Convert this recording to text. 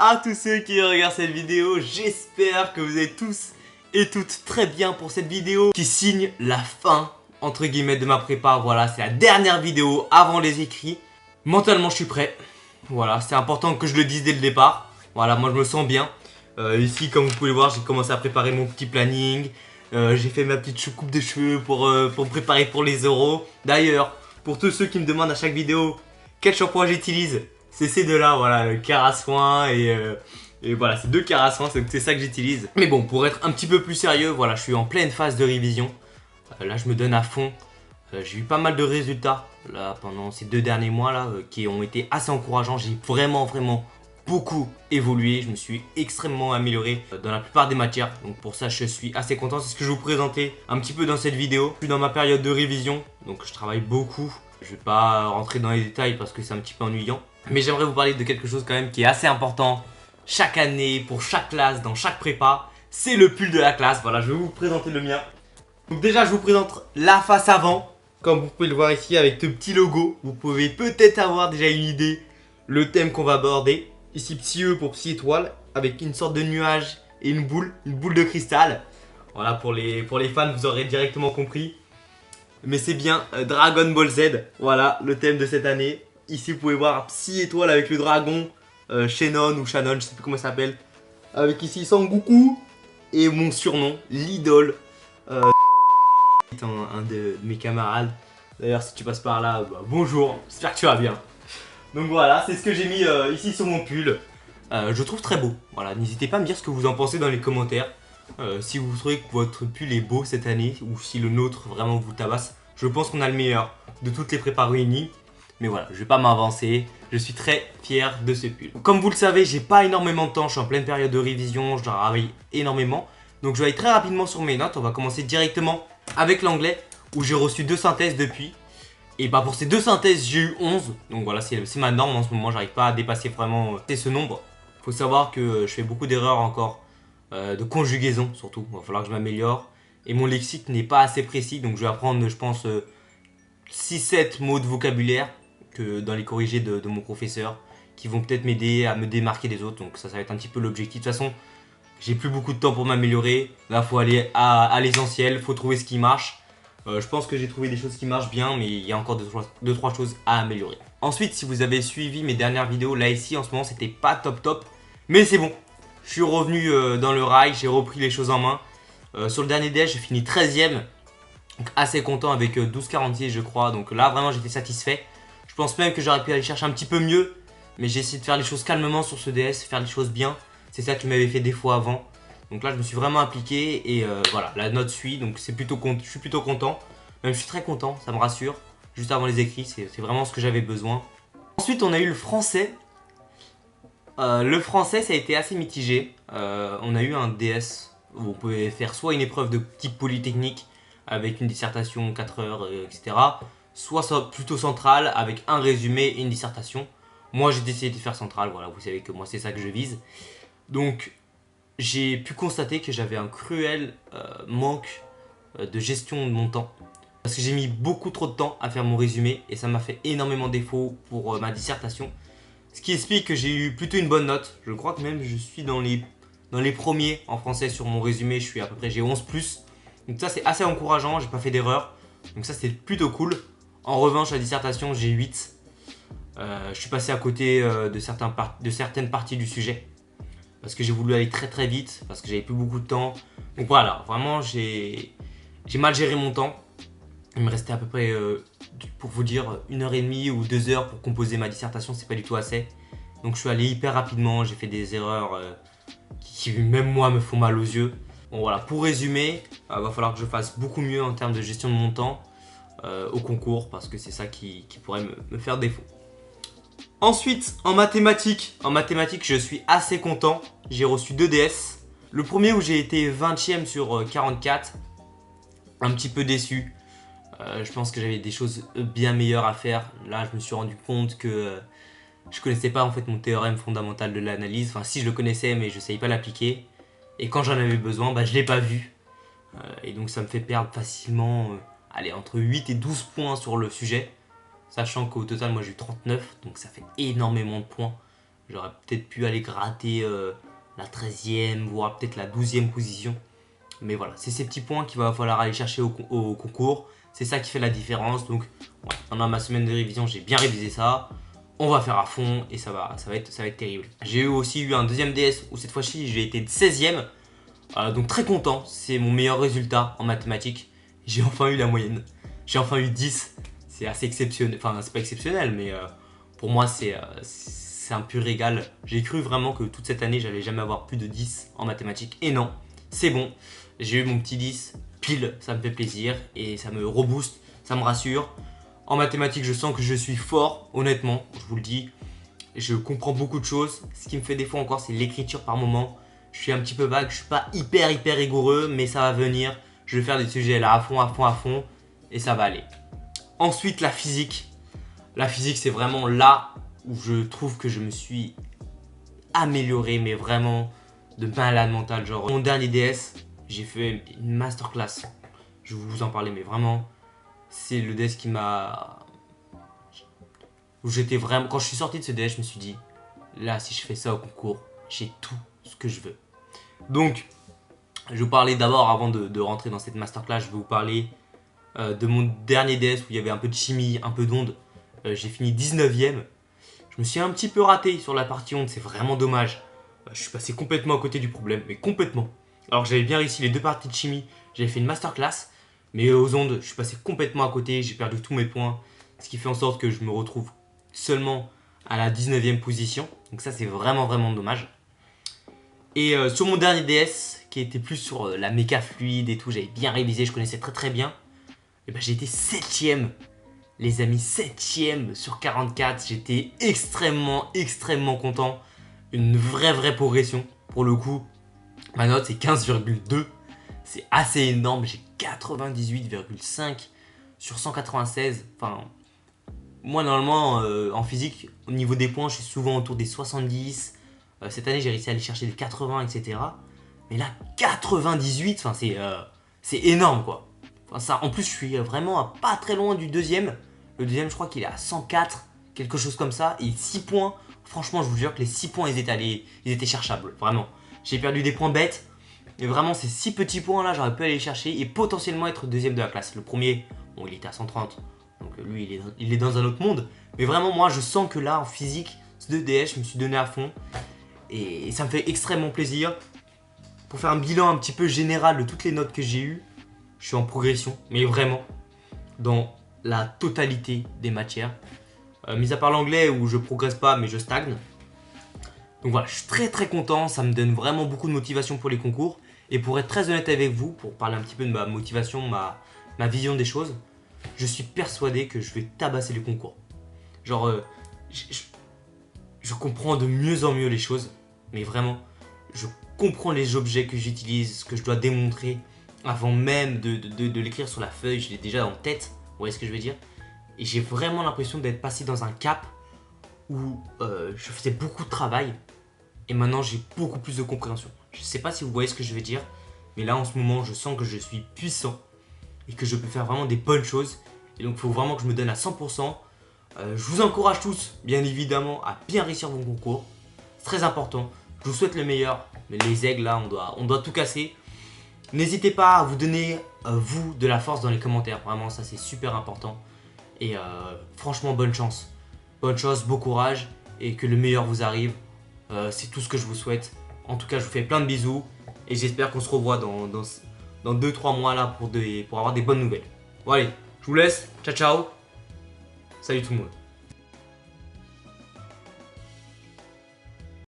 à tous ceux qui regardent cette vidéo, j'espère que vous êtes tous et toutes très bien pour cette vidéo qui signe la fin entre guillemets de ma prépa. Voilà, c'est la dernière vidéo avant les écrits. Mentalement je suis prêt, voilà, c'est important que je le dise dès le départ. Voilà, moi je me sens bien. Ici comme vous pouvez le voir, j'ai commencé à préparer mon petit planning. J'ai fait ma petite coupe de cheveux pour me préparer pour les euros. D'ailleurs, pour tous ceux qui me demandent à chaque vidéo quel shampoing j'utilise, c'est ces deux là, voilà, le Kerasoin et voilà, c'est deux Kerasoin, c'est ça que j'utilise. Mais bon, pour être un petit peu plus sérieux, voilà, je suis en pleine phase de révision. Là, je me donne à fond. J'ai eu pas mal de résultats là pendant ces 2 derniers mois là qui ont été assez encourageants. J'ai vraiment beaucoup évolué. Je me suis extrêmement amélioré dans la plupart des matières. Donc pour ça, je suis assez content. C'est ce que je vais vous présenter un petit peu dans cette vidéo. Je suis dans ma période de révision, donc je travaille beaucoup. Je vais pas rentrer dans les détails parce que c'est un petit peu ennuyant. Mais j'aimerais vous parler de quelque chose quand même qui est assez important chaque année, pour chaque classe, dans chaque prépa. C'est le pull de la classe. Voilà, je vais vous présenter le mien. Donc déjà, je vous présente la face avant. Comme vous pouvez le voir ici avec ce petit logo. Vous pouvez peut-être avoir déjà une idée. Le thème qu'on va aborder. Ici, petit E pour petit étoile. Avec une sorte de nuage et une boule de cristal. Voilà, pour les fans, vous aurez directement compris. Mais c'est bien Dragon Ball Z. Voilà, le thème de cette année. Ici, vous pouvez voir Psy étoile avec le dragon. Shannon ou Shannon, je sais plus comment ça s'appelle. Avec ici Sangoku. Et mon surnom, l'idole. Un de mes camarades. D'ailleurs, si tu passes par là, bah, bonjour. J'espère que tu vas bien. Donc voilà, c'est ce que j'ai mis ici sur mon pull. Je trouve très beau. Voilà, n'hésitez pas à me dire ce que vous en pensez dans les commentaires. Si vous trouvez que votre pull est beau cette année ou si le nôtre vraiment vous tabasse. Je pense qu'on a le meilleur de toutes les prépas réunies. Mais voilà, je vais pas m'avancer. Je suis très fier de ce pull. Comme vous le savez, j'ai pas énormément de temps. Je suis en pleine période de révision. Je travaille énormément. Donc je vais aller très rapidement sur mes notes. On va commencer directement avec l'anglais où j'ai reçu 2 synthèses depuis. Et bah pour ces 2 synthèses, j'ai eu 11. Donc voilà, c'est ma norme en ce moment. J'arrive pas à dépasser vraiment ce nombre. Faut savoir que je fais beaucoup d'erreurs encore. De conjugaison surtout. Il va falloir que je m'améliore. Et mon lexique n'est pas assez précis. Donc je vais apprendre, je pense, 6-7 mots de vocabulaire que dans les corrigés de mon professeur, qui vont peut-être m'aider à me démarquer des autres. Donc ça va être un petit peu l'objectif. De toute façon, j'ai plus beaucoup de temps pour m'améliorer. Là, faut aller à l'essentiel. Faut trouver ce qui marche. Je pense que j'ai trouvé des choses qui marchent bien, mais il y a encore 2-3 choses à améliorer. Ensuite, si vous avez suivi mes dernières vidéos, là ici en ce moment c'était pas top, mais c'est bon. Je suis revenu dans le rail, j'ai repris les choses en main. Sur le dernier DS, j'ai fini 13ème, donc assez content avec 12,46 je crois. Donc là vraiment j'étais satisfait. Je pense même que j'aurais pu aller chercher un petit peu mieux, mais j'ai essayé de faire les choses calmement sur ce DS, faire les choses bien. C'est ça qui m'avait fait défaut avant. Donc là je me suis vraiment appliqué et voilà, la note suit, donc je suis plutôt content. Même je suis très content, ça me rassure. Juste avant les écrits, c'est vraiment ce que j'avais besoin. Ensuite on a eu le français. Le français ça a été assez mitigé. On a eu un DS où on pouvait faire soit une épreuve de type polytechnique avec une dissertation 4 heures, etc. Soit plutôt centrale avec un résumé et une dissertation. Moi j'ai décidé de faire centrale, voilà, vous savez que moi c'est ça que je vise. Donc j'ai pu constater que j'avais un cruel manque de gestion de mon temps. Parce que j'ai mis beaucoup trop de temps à faire mon résumé et ça m'a fait énormément défaut pour ma dissertation. Ce qui explique que j'ai eu plutôt une bonne note. Je crois que même je suis dans les premiers en français sur mon résumé. Je suis à peu près, j'ai 11+. Donc ça c'est assez encourageant, j'ai pas fait d'erreur. Donc ça c'est plutôt cool. En revanche la dissertation j'ai 8. Je suis passé à côté de certaines parties du sujet. Parce que j'ai voulu aller très vite, parce que j'avais plus beaucoup de temps. Donc voilà, vraiment j'ai mal géré mon temps. Il me restait à peu près, pour vous dire, 1h30 ou 2 heures pour composer ma dissertation, c'est pas du tout assez. Donc je suis allé hyper rapidement, j'ai fait des erreurs qui même moi me font mal aux yeux. Bon voilà, pour résumer, va falloir que je fasse beaucoup mieux en termes de gestion de mon temps au concours, parce que c'est ça qui pourrait me faire défaut. Ensuite, en mathématiques, je suis assez content. J'ai reçu 2 DS. Le premier où j'ai été 20ème sur 44. Un petit peu déçu. Je pense que j'avais des choses bien meilleures à faire. Là, je me suis rendu compte que je connaissais pas en fait mon théorème fondamental de l'analyse. Enfin, si je le connaissais, mais je ne savais pas l'appliquer. Et quand j'en avais besoin, bah, je l'ai pas vu. Et donc, ça me fait perdre facilement allez, entre 8 et 12 points sur le sujet. Sachant qu'au total, moi j'ai eu 39, donc ça fait énormément de points. J'aurais peut-être pu aller gratter la 13e, voire peut-être la 12e position. Mais voilà, c'est ces petits points qu'il va falloir aller chercher au concours. C'est ça qui fait la différence. Donc, ouais, pendant ma semaine de révision, j'ai bien révisé ça. On va faire à fond et ça va être terrible. J'ai aussi eu un deuxième DS où cette fois-ci, j'ai été 16e. Donc très content, c'est mon meilleur résultat en mathématiques. J'ai enfin eu la moyenne. J'ai enfin eu 10. C'est assez exceptionnel. Enfin, c'est pas exceptionnel, mais pour moi, c'est un pur régal. J'ai cru vraiment que toute cette année, j'allais jamais avoir plus de 10 en mathématiques. Et non, c'est bon. J'ai eu mon petit 10 pile, ça me fait plaisir et ça me rebooste, ça me rassure. En mathématiques, je sens que je suis fort, honnêtement, je vous le dis. Je comprends beaucoup de choses. Ce qui me fait défaut encore, c'est l'écriture par moment. Je suis un petit peu vague, je suis pas hyper rigoureux, mais ça va venir. Je vais faire des sujets là à fond, et ça va aller. Ensuite, la physique. La physique, c'est vraiment là où je trouve que je me suis amélioré, mais vraiment de malade mental. Genre, mon dernier DS, j'ai fait une masterclass. Je vais vous en parler, mais vraiment, c'est le DS qui m'a... Où j'étais vraiment... Quand je suis sorti de ce DS, je me suis dit, là, si je fais ça au concours, j'ai tout ce que je veux. Donc, je vais vous parler d'abord, avant de rentrer dans cette masterclass, je vais vous parler de mon dernier DS où il y avait un peu de chimie, un peu d'onde. J'ai fini 19e. Je me suis un petit peu raté sur la partie onde, c'est vraiment dommage. Je suis passé complètement à côté du problème, mais complètement. Alors que j'avais bien réussi les deux parties de chimie, j'avais fait une masterclass, mais aux ondes, je suis passé complètement à côté, j'ai perdu tous mes points, ce qui fait en sorte que je me retrouve seulement à la 19e position. Donc ça, c'est vraiment dommage. Et sur mon dernier DS, qui était plus sur la méca fluide et tout, j'avais bien révisé, je connaissais très bien. Et ben j'ai été 7ème, les amis, 7ème sur 44. J'étais extrêmement content. Une vraie progression. Pour le coup, ma note c'est 15,2. C'est assez énorme, j'ai 98,5 sur 196. Enfin, moi normalement en physique, au niveau des points, je suis souvent autour des 70. Cette année, j'ai réussi à aller chercher les 80, etc. Mais là, 98, enfin, c'est énorme, quoi. Enfin, ça, en plus, je suis vraiment pas très loin du deuxième. Le deuxième, je crois qu'il est à 104, quelque chose comme ça. Et 6 points, franchement, je vous jure que les 6 points, ils étaient cherchables, vraiment. J'ai perdu des points bêtes. Mais vraiment, ces 6 petits points-là, j'aurais pu aller les chercher et potentiellement être deuxième de la classe. Le premier, bon, il était à 130. Donc lui, il est dans un autre monde. Mais vraiment, moi, je sens que là, en physique, ce 2DS, je me suis donné à fond. Et ça me fait extrêmement plaisir. Pour faire un bilan un petit peu général de toutes les notes que j'ai eues, je suis en progression, mais vraiment, dans la totalité des matières. Mis à part l'anglais où je progresse pas, mais je stagne. Donc voilà, je suis très content, ça me donne vraiment beaucoup de motivation pour les concours. Et pour être très honnête avec vous, pour parler un petit peu de ma motivation, ma vision des choses, je suis persuadé que je vais tabasser les concours. Genre, je comprends de mieux en mieux les choses, mais vraiment, je comprends les objets que j'utilise, ce que je dois démontrer, avant même de l'écrire sur la feuille, je l'ai déjà en tête, vous voyez ce que je veux dire? Et j'ai vraiment l'impression d'être passé dans un cap où je faisais beaucoup de travail, et maintenant j'ai beaucoup plus de compréhension. Je sais pas si vous voyez ce que je veux dire, mais là en ce moment je sens que je suis puissant, et que je peux faire vraiment des bonnes choses, et donc il faut vraiment que je me donne à 100%. Je vous encourage tous, bien évidemment, à bien réussir vos concours. C'est très important. Je vous souhaite le meilleur. Mais les aigles, là, on doit tout casser. N'hésitez pas à vous donner, vous, de la force dans les commentaires. Vraiment, ça, c'est super important. Et franchement, bonne chance. Bonne chance, beau courage. Et que le meilleur vous arrive. C'est tout ce que je vous souhaite. En tout cas, je vous fais plein de bisous. Et j'espère qu'on se revoit dans 2-3 mois, là, pour avoir des bonnes nouvelles. Bon, allez, je vous laisse. Ciao. Salut tout le monde.